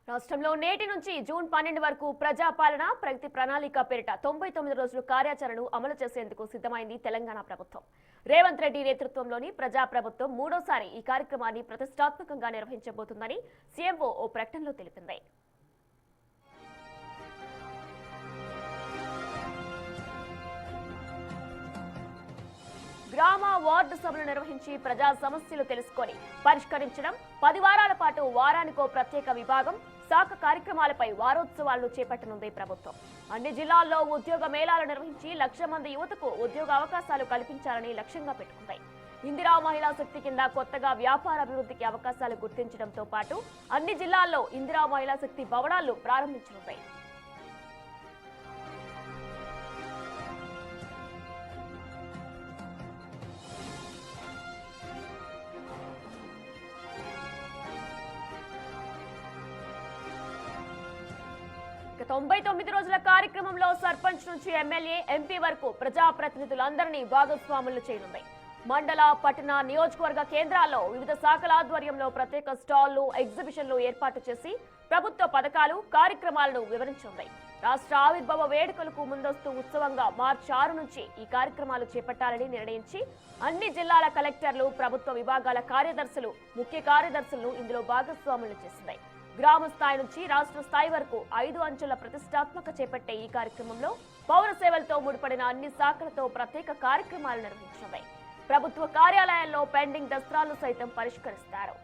రాష్ట్రంలో నేటి నుంచి జూన్ 12 వరకు ప్రజాపాలన ప్రగతి ప్రణాళిక పేరిట 99 రోజుల కార్యాచరణను అమలు చేసేందుకు సిద్ధమైంది తెలంగాణ ప్రభుత్వం. రేవంత్ రెడ్డి నేతృత్వంలోని ప్రజా ప్రభుత్వం మూడోసారి ఈ కార్యక్రమాన్ని ప్రతిష్టాత్మకంగా నిర్వహించబోతుందని సీఎంఓ ఓ ప్రకటనలో తెలిపింది. గ్రామ వార్డు సభలు నిర్వహించి ప్రజా సమస్యలు తెలుసుకొని పరిష్కరించడం, 10 వారాల పాటు వారానికో ప్రత్యేక విభాగం, శాఖ కార్యక్రమాలపై వారోత్సవాలను చేపట్టనుంది ప్రభుత్వం. అన్ని జిల్లాల్లో ఉద్యోగ మేళాలు నిర్వహించి 1,00,000 మంది యువతకు ఉద్యోగ అవకాశాలు కల్పించాలని లక్ష్యంగా పెట్టుకుంది. ఇందిరా మహిళా శక్తి కింద కొత్తగా వ్యాపార అభివృద్ధికి అవకాశాలు గుర్తించడంతో పాటు అన్ని జిల్లాల్లో ఇందిరా మహిళా శక్తి భవనాలు ప్రారంభించనుంది. ఇక 99 రోజుల కార్యక్రమంలో సర్పంచ్ నుంచి ఎమ్మెల్యే, ఎంపీ వరకు ప్రజాప్రతినిధులందరినీ భాగస్వాములు చేయనుంది. మండల, పట్టణ, నియోజకవర్గ కేంద్రాల్లో వివిధ శాఖల ఆధ్వర్యంలో ప్రత్యేక స్టాళ్లు, ఎగ్జిబిషన్లు ఏర్పాటు చేసి ప్రభుత్వ పథకాలు, కార్యక్రమాలను వివరించింది. రాష్ట్ర ఆవిర్భావ వేడుకలకు ముందస్తు ఉత్సవంగా మార్చి 6 నుంచి ఈ కార్యక్రమాలు చేపట్టాలని నిర్ణయించి అన్ని జిల్లాల కలెక్టర్లు, ప్రభుత్వ విభాగాల కార్యదర్శులు, ముఖ్య కార్యదర్శులను ఇందులో భాగస్వాములు చేసింది. గ్రామ స్థాయి నుంచి రాష్ట్ర స్థాయి వరకు 5 అంచెల ప్రతిష్టాత్మక చేపట్టే ఈ కార్యక్రమంలో పౌర సేవలతో ముడిపడిన అన్ని శాఖలతో ప్రత్యేక కార్యక్రమాలు నిర్వహించింది. ప్రభుత్వ కార్యాలయాల్లో పెండింగ్ దస్త్రాలు సైతం పరిష్కరిస్తారు.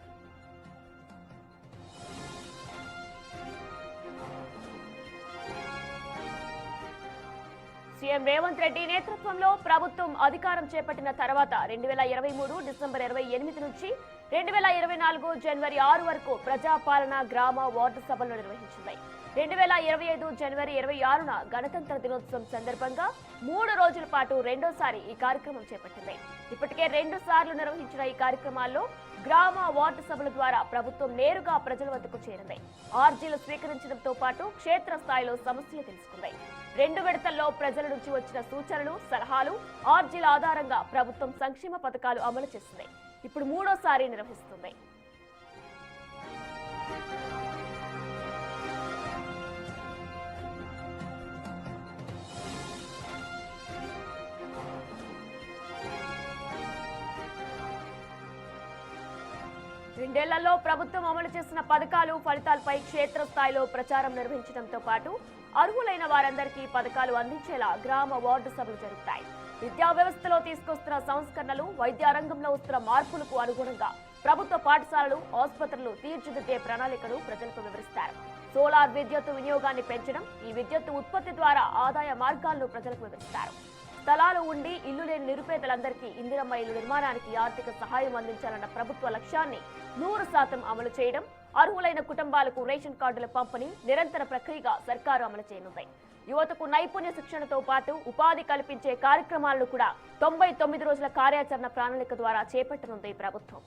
సీఎం రేవంత్ రెడ్డి నేతృత్వంలో ప్రభుత్వం అధికారం చేపట్టిన తర్వాత 2023 డిసెంబర్ 28 నుంచి 2024 జనవరి 6 వరకు ప్రజాపాలన, గ్రామ వార్డు సభలు నిర్వహించింది. 2025 జనవరి 26న గణతంత్ర దినోత్సవం సందర్భంగా 3 రోజుల పాటు రెండోసారి ఈ కార్యక్రమం చేపట్టింది. ఇప్పటికే 2 సార్లు నిర్వహించిన ఈ కార్యక్రమాల్లో గ్రామ వార్డు సభల ద్వారా ప్రభుత్వం నేరుగా ప్రజల వద్దకు చేరింది. ఆర్జీలు స్వీకరించడంతో పాటు క్షేత్రస్థాయిలో సమస్యలు తెలుసుకుంది. 2 విడతల్లో ప్రజల నుంచి వచ్చిన సూచనలు, సలహాలు, ఆర్జీల ఆధారంగా ప్రభుత్వం సంక్షేమ పథకాలు అమలు చేసింది. ఇప్పుడు మూడోసారి నిర్వహిస్తుంది. రెండేళ్లలో ప్రభుత్వం అమలు చేసిన పథకాలు, ఫలితాలపై క్షేత్రస్థాయిలో ప్రచారం నిర్వహించడంతో పాటు అర్హులైన వారందరికీ పథకాలు అందించేలా గ్రామ వార్డు సభలు జరుగుతాయి. విద్యా వ్యవస్థలో తీసుకొస్తున్న సంస్కరణలు, వైద్య రంగంలో వస్తున్న మార్పులకు అనుగుణంగా ప్రభుత్వ పాఠశాలలు, ఆసుపత్రులు తీర్చిదిద్దే ప్రణాళికను ప్రజలకు వివరిస్తారు. సోలార్ విద్యుత్ వినియోగాన్ని పెంచడం, ఈ విద్యుత్ ఉత్పత్తి ద్వారా ఆదాయ మార్గాలను ప్రజలకు వివరిస్తారు. స్థలాలు ఉండి ఇల్లు లేని నిరుపేదలందరికీ ఇందిరమ్మ ఇల్లు నిర్మాణానికి ఆర్థిక సహాయం అందించాలన్న ప్రభుత్వ లక్ష్యాన్ని 100% అమలు చేయడం, అర్హులైన కుటుంబాలకు రేషన్ కార్డుల పంపిణీ నిరంతర ప్రక్రియగా సర్కారు అమలు చేయనుంది. యువతకు నైపుణ్య శిక్షణతో పాటు ఉపాధి కల్పించే కార్యక్రమాలను కూడా 99 రోజుల కార్యాచరణ ప్రణాళిక ద్వారా చేపట్టనుంది ప్రభుత్వం.